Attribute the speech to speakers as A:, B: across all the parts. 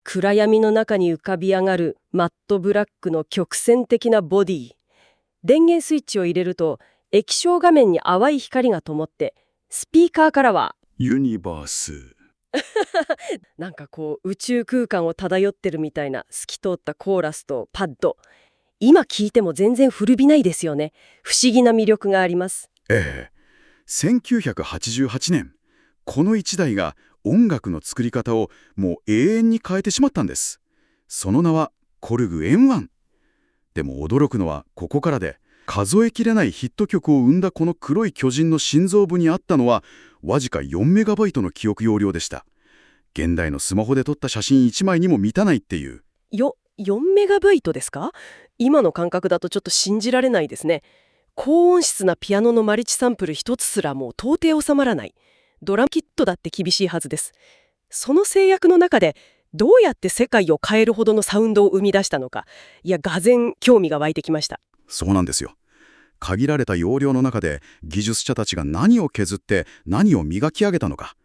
A: 暗闇の中に浮かび上がるマットブラックの曲線的なボディ。電源スイッチを入れると液晶画面に淡い光が灯って、スピーカーからは
B: ユニバース。
A: なんかこう宇宙空間を漂ってるみたいな透き通ったコーラスとパッド。今聴いても全然古びないですよね。不思議な魅力があります。
B: ええ。1988年、この一台が音楽の作り方をもう永遠に変えてしまったんです。その名はコルグ M1。でも驚くのはここからで、数えきれないヒット曲を生んだこの黒い巨人の心臓部にあったのは、わずか4メガバイトの記憶容量でした。現代のスマホで撮った写真1枚にも満たないっていう。
A: 4メガバイトですか？今の感覚だとちょっと信じられないですね。高音質なピアノのマルチサンプル一つすらもう到底収まらない。ドラムキットだって厳しいはずです。その制約の中でどうやって世界を変えるほどのサウンドを生み出したのか、がぜん興味が湧いてきました。
B: そうなんですよ。限られた容量の中で技術者たちが何を削って何を磨き上げたのか。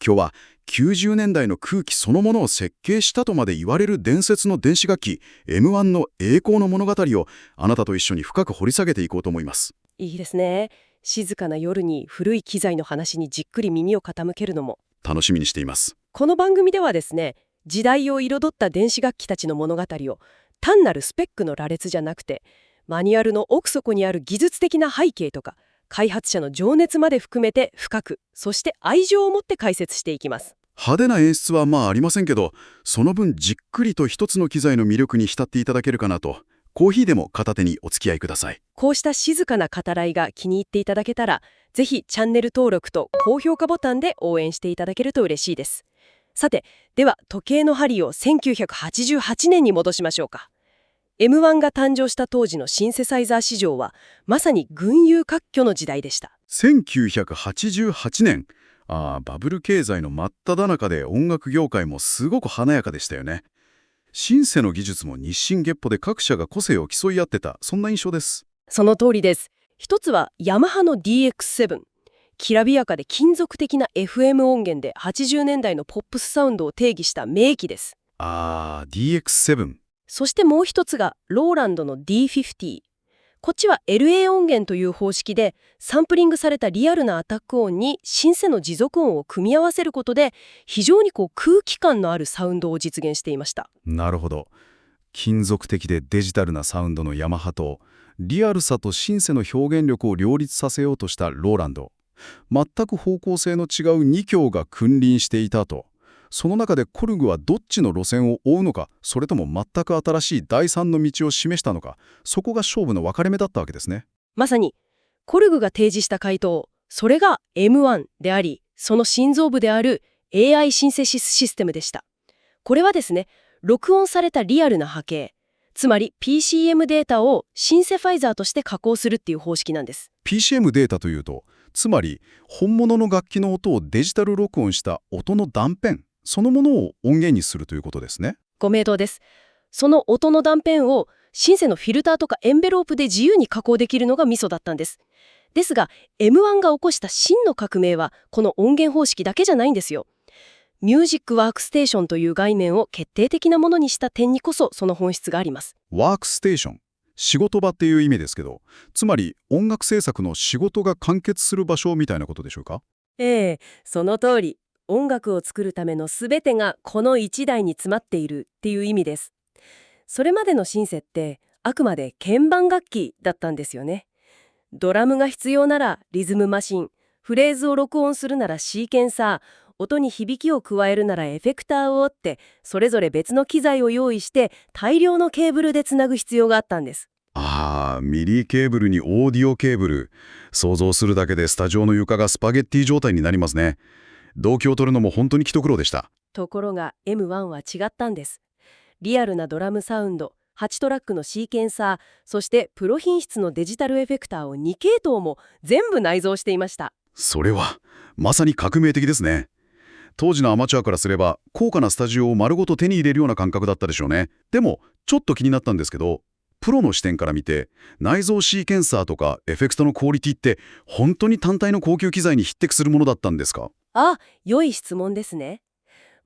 B: 今日は90年代の空気そのものを設計したとまで言われる伝説の電子楽器 M1 の栄光の物語をあなたと一緒に深く掘り下げていこうと思います。
A: いいですね。静かな夜に古い機材の話にじっくり耳を傾けるのも。
B: 楽しみにしています。
A: この番組ではですね、時代を彩った電子楽器たちの物語を単なるスペックの羅列じゃなくて、マニュアルの奥底にある技術的な背景とか開発者の情熱まで含めて深く、そして愛情を持って解説していきます。
B: 派手な演出はありませんけど、その分じっくりと一つの機材の魅力に浸っていただけるかなと。コーヒーでも片手にお付き合いください。
A: こうした静かな語らいが気に入っていただけたら、ぜひチャンネル登録と高評価ボタンで応援していただけると嬉しいです。さて、では時計の針を1988年に戻しましょうか。M1 が誕生した当時のシンセサイザー市場はまさに群雄割拠の時代でした。
B: 1988年、バブル経済の真っ只中で音楽業界もすごく華やかでしたよね。シンセの技術も日進月歩で各社が個性を競い合ってた、そんな印象です。
A: その通りです。一つはヤマハの DX7。きらびやかで金属的な FM 音源で80年代のポップスサウンドを定義した名機です。
B: DX7。
A: そしてもう一つがローランドの D50。こっちは LA 音源という方式でサンプリングされたリアルなアタック音にシンセの持続音を組み合わせることで非常に空気感のあるサウンドを実現していました。
B: なるほど。金属的でデジタルなサウンドのヤマハとリアルさとシンセの表現力を両立させようとしたローランド。全く方向性の違う2強が君臨していたと。その中でコルグはどっちの路線を追うのか、それとも全く新しい第三の道を示したのか、そこが勝負の分かれ目だったわけですね。
A: まさにコルグが提示した回答、それが M1 であり、その心臓部である AI シンセシスシステムでした。これはですね、録音されたリアルな波形、つまり PCM データをシンセファイザーとして加工するっていう方式なんです。
B: PCM データというと、つまり本物の楽器の音をデジタル録音した音の断片そのものを音源にするということですね。
A: ご名答です。その音の断片をシンセのフィルターとかエンベロープで自由に加工できるのがミソだったんです。ですが M1 が起こした真の革命はこの音源方式だけじゃないんですよ。ミュージックワークステーションという概念を決定的なものにした点にこそその本質があります。
B: ワークステーション、仕事場っていう意味ですけど、つまり音楽制作の仕事が完結する場所みたいなことでしょうか？
A: その通り。音楽を作るための全てがこの一台に詰まっているっていう意味です。それまでのシンセってあくまで鍵盤楽器だったんですよね。ドラムが必要ならリズムマシン、フレーズを録音するならシーケンサー、音に響きを加えるならエフェクターをってそれぞれ別の機材を用意して大量のケーブルでつなぐ必要があったんです。
B: ミリーケーブルにオーディオケーブル。想像するだけでスタジオの床がスパゲッティ状態になりますね。同期を取るのも本当に一苦労でした。
A: ところが M1 は違ったんです。リアルなドラムサウンド、8トラックのシーケンサー、そしてプロ品質のデジタルエフェクターを2系統も全部内蔵していました。
B: それはまさに革命的ですね。当時のアマチュアからすれば高価なスタジオを丸ごと手に入れるような感覚だったでしょうね。でもちょっと気になったんですけど、プロの視点から見て内蔵シーケンサーとかエフェクトのクオリティって本当に単体の高級機材に匹敵するものだったんですか？
A: 良い質問ですね。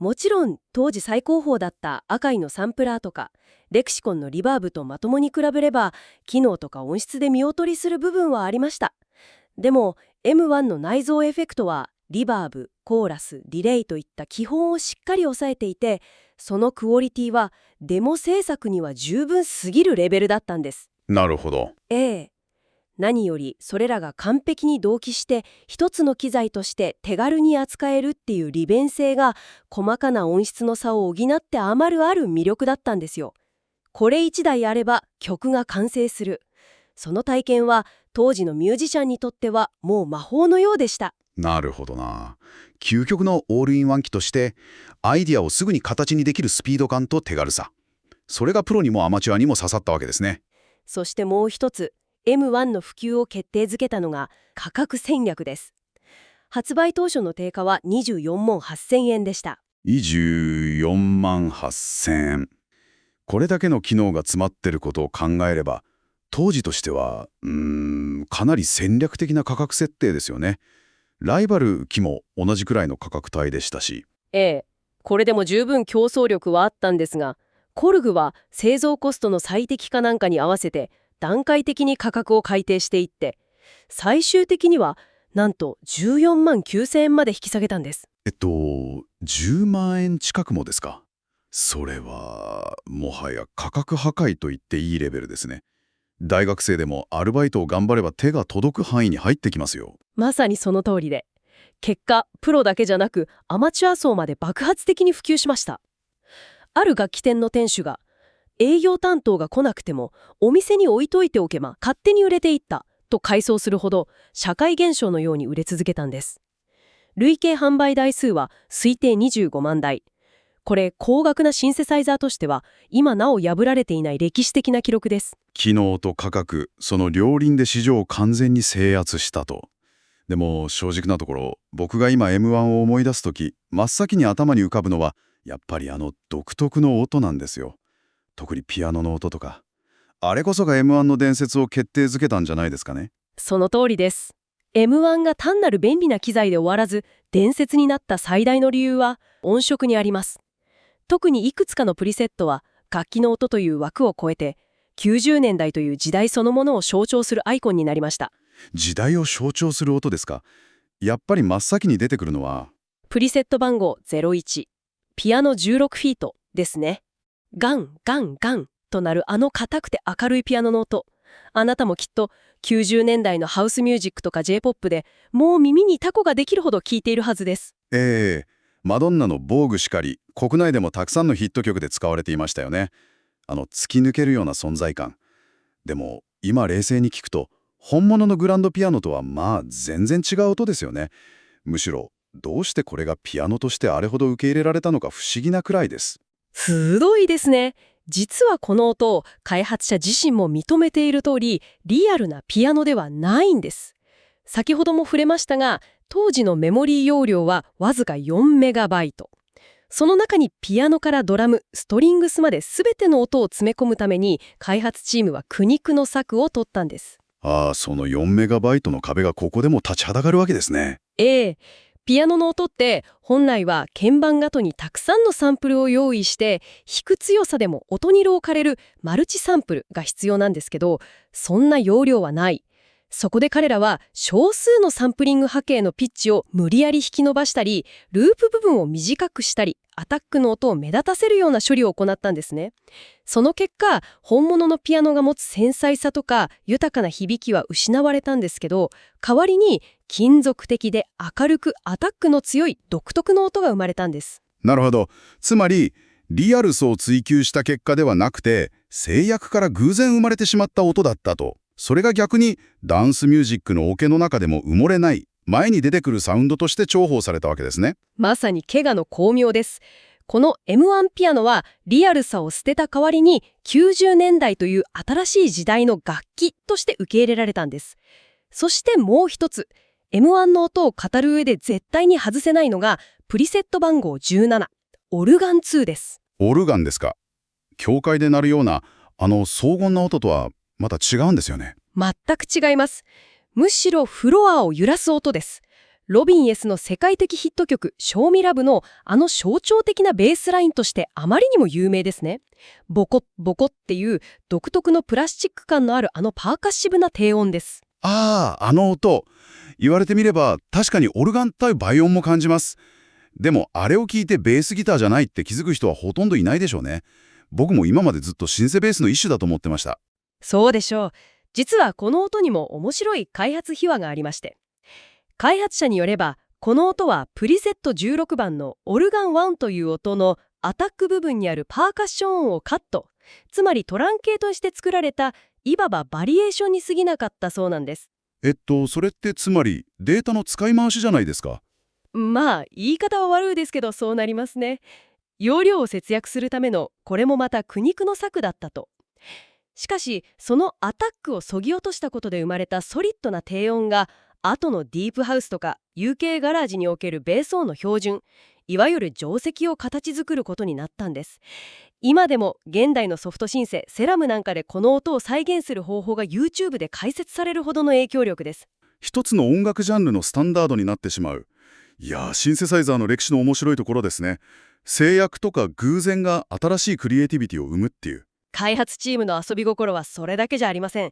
A: もちろん当時最高峰だったアカイのサンプラーとかレクシコンのリバーブとまともに比べれば機能とか音質で見劣りする部分はありました。でも M1 の内蔵エフェクトはリバーブ、コーラス、ディレイといった基本をしっかり抑えていて、そのクオリティはデモ制作には十分すぎるレベルだったんです。
B: なるほど。
A: 何よりそれらが完璧に同期して一つの機材として手軽に扱えるっていう利便性が細かな音質の差を補って余るある魅力だったんですよ。これ一台あれば曲が完成する。その体験は当時のミュージシャンにとってはもう魔法のようでした。
B: なるほどな。究極のオールインワン機として、アイディアをすぐに形にできるスピード感と手軽さ。それがプロにもアマチュアにも刺さったわけですね。
A: そしてもう一つ、M1 の普及を決定づけたのが価格戦略です。発売当初の定価は24万8000円でした。
B: 24万8000円。これだけの機能が詰まってることを考えれば、当時としては、かなり戦略的な価格設定ですよね。ライバル機も同じくらいの価格帯でしたし。
A: これでも十分競争力はあったんですが、コルグは製造コストの最適化なんかに合わせて段階的に価格を改定していって、最終的にはなんと14万9000円まで引き下げたんです。
B: 10万円近くもですか。それは、もはや価格破壊と言っていいレベルですね。大学生でもアルバイトを頑張れば手が届く範囲に入ってきますよ。
A: まさにその通りで、結果、プロだけじゃなくアマチュア層まで爆発的に普及しました。ある楽器店の店主が、営業担当が来なくてもお店に置いといておけば勝手に売れていったと回想するほど社会現象のように売れ続けたんです。累計販売台数は推定25万台。これ高額なシンセサイザーとしては今なお破られていない歴史的な記録です。
B: 機能と価格、その両輪で市場を完全に制圧したと。でも正直なところ、僕が今 M1 を思い出すとき、真っ先に頭に浮かぶのはやっぱりあの独特の音なんですよ。特にピアノの音とか。あれこそが M1 の伝説を決定づけたんじゃないですかね。
A: その通りです。M1 が単なる便利な機材で終わらず伝説になった最大の理由は音色にあります。特にいくつかのプリセットは楽器の音という枠を超えて90年代という時代そのものを象徴するアイコンになりました。
B: 時代を象徴する音ですか。やっぱり真っ先に出てくるのは
A: プリセット番号01、ピアノ16フィートですね。ガンガンガンとなるあの硬くて明るいピアノの音。あなたもきっと90年代のハウスミュージックとか J-POP でもう耳にタコができるほど聴いているはずです。
B: マドンナの防具しかり、国内でもたくさんのヒット曲で使われていましたよね。突き抜けるような存在感。でも今冷静に聞くと本物のグランドピアノとは全然違う音ですよね。むしろどうしてこれがピアノとしてあれほど受け入れられたのか不思議なくらいです。
A: 鋭いですね。実はこの音を開発者自身も認めている通り、リアルなピアノではないんです。先ほども触れましたが、当時のメモリー容量はわずか4メガバイト。その中にピアノからドラム、ストリングスまで全ての音を詰め込むために開発チームは苦肉の策を取ったんです。
B: その4メガバイトの壁がここでも立ちはだかるわけですね。
A: ピアノの音って本来は鍵盤ごとにたくさんのサンプルを用意して弾く強さでも音に色を変えるマルチサンプルが必要なんですけど、そんな容量はない。そこで彼らは少数のサンプリング波形のピッチを無理やり引き伸ばしたり、ループ部分を短くしたり、アタックの音を目立たせるような処理を行ったんですね。その結果、本物のピアノが持つ繊細さとか豊かな響きは失われたんですけど、代わりに金属的で明るくアタックの強い独特の音が生まれたんです。
B: なるほど。つまりリアルさを追求した結果ではなくて、制約から偶然生まれてしまった音だったと。それが逆にダンスミュージックのオケの中でも埋もれない前に出てくるサウンドとして重宝されたわけですね。
A: まさに怪我の巧妙です。この M1 ピアノはリアルさを捨てた代わりに90年代という新しい時代の楽器として受け入れられたんです。そしてもう一つ、M1 の音を語る上で絶対に外せないのがプリセット番号17、オルガン2です。
B: オルガンですか。教会で鳴るような荘厳な音とはまた違うんですよね。
A: 全く違います。むしろフロアを揺らす音です。ロビン S の世界的ヒット曲「ショーミラブ」の象徴的なベースラインとしてあまりにも有名ですね。ボコッボコッっていう独特のプラスチック感のあるパーカッシブな低音です。
B: ああ、あの音。言われてみれば確かにオルガン対倍音も感じます。でもあれを聞いてベースギターじゃないって気づく人はほとんどいないでしょうね。僕も今までずっとシンセベースの一種だと思ってました。
A: そうでしょう。実はこの音にも面白い開発秘話がありまして。開発者によれば、この音はプリセット16番のオルガン1という音のアタック部分にあるパーカッション音をカット。つまりトランケートして作られた、いわばバリエーションに過ぎなかったそうなんです。
B: それってつまりデータの使い回しじゃないですか。
A: まあ、言い方は悪いですけどそうなりますね。容量を節約するための、これもまた苦肉の策だったと。しかし、そのアタックを削ぎ落としたことで生まれたソリッドな低音が、後のディープハウスとか UK ガラージにおけるベース音の標準、いわゆる定石を形作ることになったんです。今でも現代のソフトシンセ、セラムなんかでこの音を再現する方法が YouTube で解説されるほどの影響力です。
B: 一つの音楽ジャンルのスタンダードになってしまう。いやー、シンセサイザーの歴史の面白いところですね。制約とか偶然が新しいクリエイティビティを生むっていう。
A: 開発チームの遊び心はそれだけじゃありません。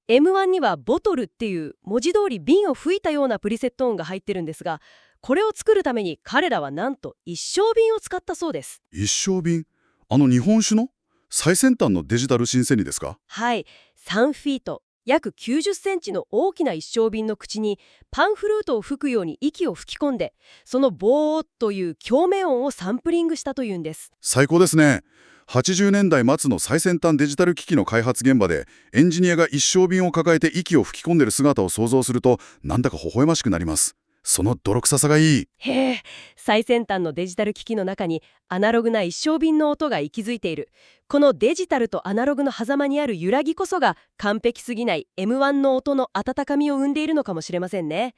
A: M1 にはボトルっていう文字通り瓶を吹いたようなプリセット音が入ってるんですが、これを作るために彼らはなんと一升瓶を使ったそうです。
B: 一升瓶、日本酒の最先端のデジタルシンセにですか？
A: はい、3フィート、約90センチの大きな一升瓶の口にパンフルートを吹くように息を吹き込んで、そのボーという共鳴音をサンプリングしたというんです。
B: 最高ですね。80年代末の最先端デジタル機器の開発現場でエンジニアが一升瓶を抱えて息を吹き込んでる姿を想像するとなんだか微笑ましくなります。その泥臭さがいい。
A: へえ、最先端のデジタル機器の中にアナログな一升瓶の音が息づいている。このデジタルとアナログの狭間にある揺らぎこそが完璧すぎない M1 の音の温かみを生んでいるのかもしれませんね。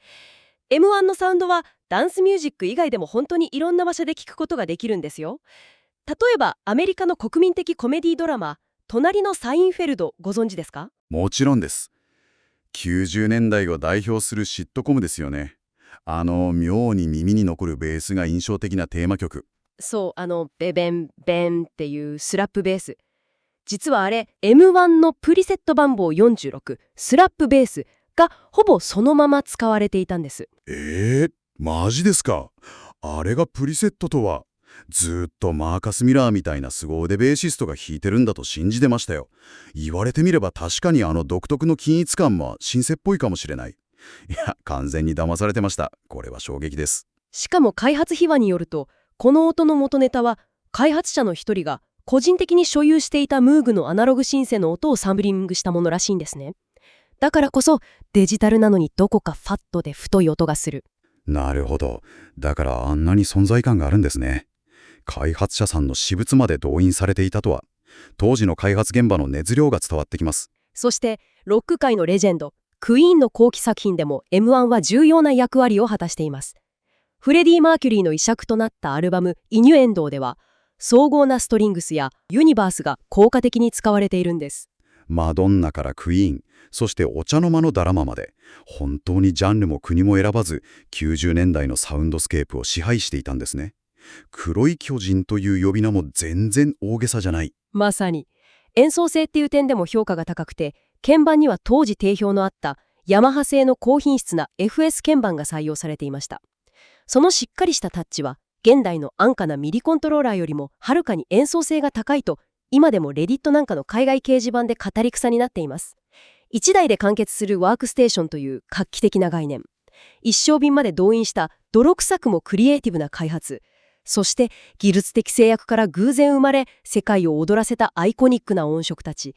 A: M1 のサウンドはダンスミュージック以外でも本当にいろんな場所で聞くことができるんですよ。例えばアメリカの国民的コメディドラマ隣のサインフェルド、ご存知ですか？
B: もちろんです。90年代を代表するシットコムですよね。妙に耳に残るベースが印象的なテーマ曲。
A: そう、ベベンベンっていうスラップベース。実はあれ M1 のプリセット番号46スラップベースがほぼそのまま使われていたんです。
B: マジですか？あれがプリセットとは。ずーっとマーカス・ミラーみたいな凄腕ベーシストが弾いてるんだと信じてましたよ。言われてみれば確かに独特の均一感もシンセっぽいかもしれない。いや、完全に騙されてました。これは衝撃です。
A: しかも開発秘話によると、この音の元ネタは開発者の一人が個人的に所有していたムーグのアナログシンセの音をサンプリングしたものらしいんですね。だからこそデジタルなのにどこかファットで太い音がする。
B: なるほど。だからあんなに存在感があるんですね。開発者さんの私物まで動員されていたとは。当時の開発現場の熱量が伝わってきます。
A: そしてロック界のレジェンドクイーンの後期作品でも M1 は重要な役割を果たしています。フレディ・マーキュリーの遺作となったアルバム「イニュエンドー」では荘厳なストリングスやユニバースが効果的に使われているんです。
B: マドンナからクイーン、そしてお茶の間のドラマまで、本当にジャンルも国も選ばず90年代のサウンドスケープを支配していたんですね。黒い巨人という呼び名も全然大げさじゃない。
A: まさに演奏性っていう点でも評価が高くて、鍵盤には当時定評のあったヤマハ製の高品質な FS 鍵盤が採用されていました。そのしっかりしたタッチは現代の安価なミディコントローラーよりもはるかに演奏性が高いと、今でもレディットなんかの海外掲示板で語り草になっています。1台で完結するワークステーションという画期的な概念、一升瓶まで動員した泥臭くもクリエイティブな開発、そして技術的制約から偶然生まれ世界を踊らせたアイコニックな音色たち。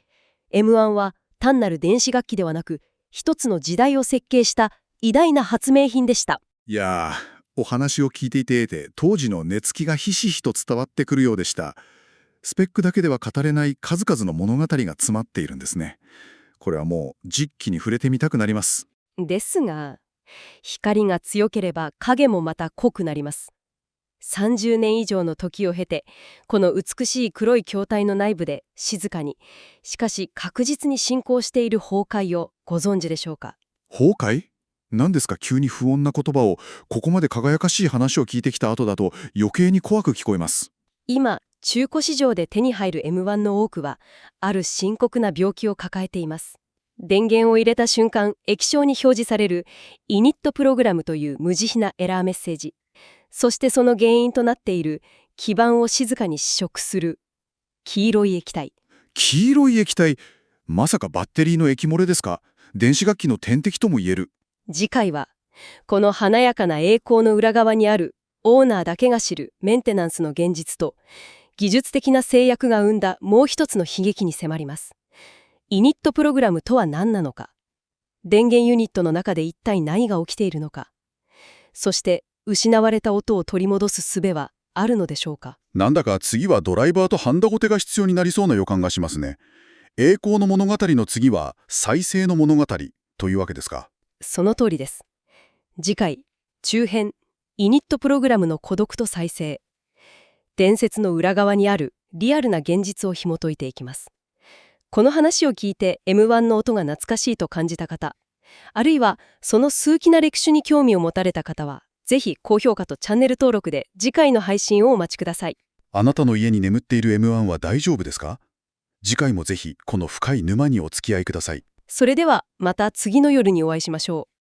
A: M1 は単なる電子楽器ではなく、一つの時代を設計した偉大な発明品でした。
C: いやー、お話を聞いていて当時の熱気がひしひしと伝わってくるようでした。スペックだけでは語れない数々の物語が詰まっているんですね。これはもう実機に触れてみたくなります。
A: ですが、光が強ければ影もまた濃くなります。30年以上の時を経て、この美しい黒い筐体の内部で静かに、しかし確実に進行している崩壊をご存知でしょうか？
C: 崩壊？何ですか急に不穏な言葉を、ここまで輝かしい話を聞いてきた後だと余計に怖く聞こえます。
A: 今、中古市場で手に入る M1 の多くは、ある深刻な病気を抱えています。電源を入れた瞬間、液晶に表示されるイニットプログラムという無慈悲なエラーメッセージ。そしてその原因となっている基板を静かに試食する黄色い液体。
C: 黄色い液体、まさかバッテリーの液漏れですか？電子楽器の天敵とも言える。
A: 次回は、この華やかな栄光の裏側にあるオーナーだけが知るメンテナンスの現実と、技術的な制約が生んだもう一つの悲劇に迫ります。イニットプログラムとは何なのか。電源ユニットの中で一体何が起きているのか。そして失われた音を取り戻す術はあるのでしょうか。
B: なんだか次はドライバーとハンダゴテが必要になりそうな予感がしますね。栄光の物語の次は再生の物語というわけですか。
A: その通りです。次回、中編、イニットプログラムの孤独と再生。伝説の裏側にあるリアルな現実を紐解いていきます。この話を聞いて M1 の音が懐かしいと感じた方、あるいはその数奇な歴史に興味を持たれた方は、ぜひ高評価とチャンネル登録で次回の配信をお待ちください。
B: あなたの家に眠っている M1 は大丈夫ですか？次回もぜひこの深い沼にお付き合いください。
A: それではまた次の夜にお会いしましょう。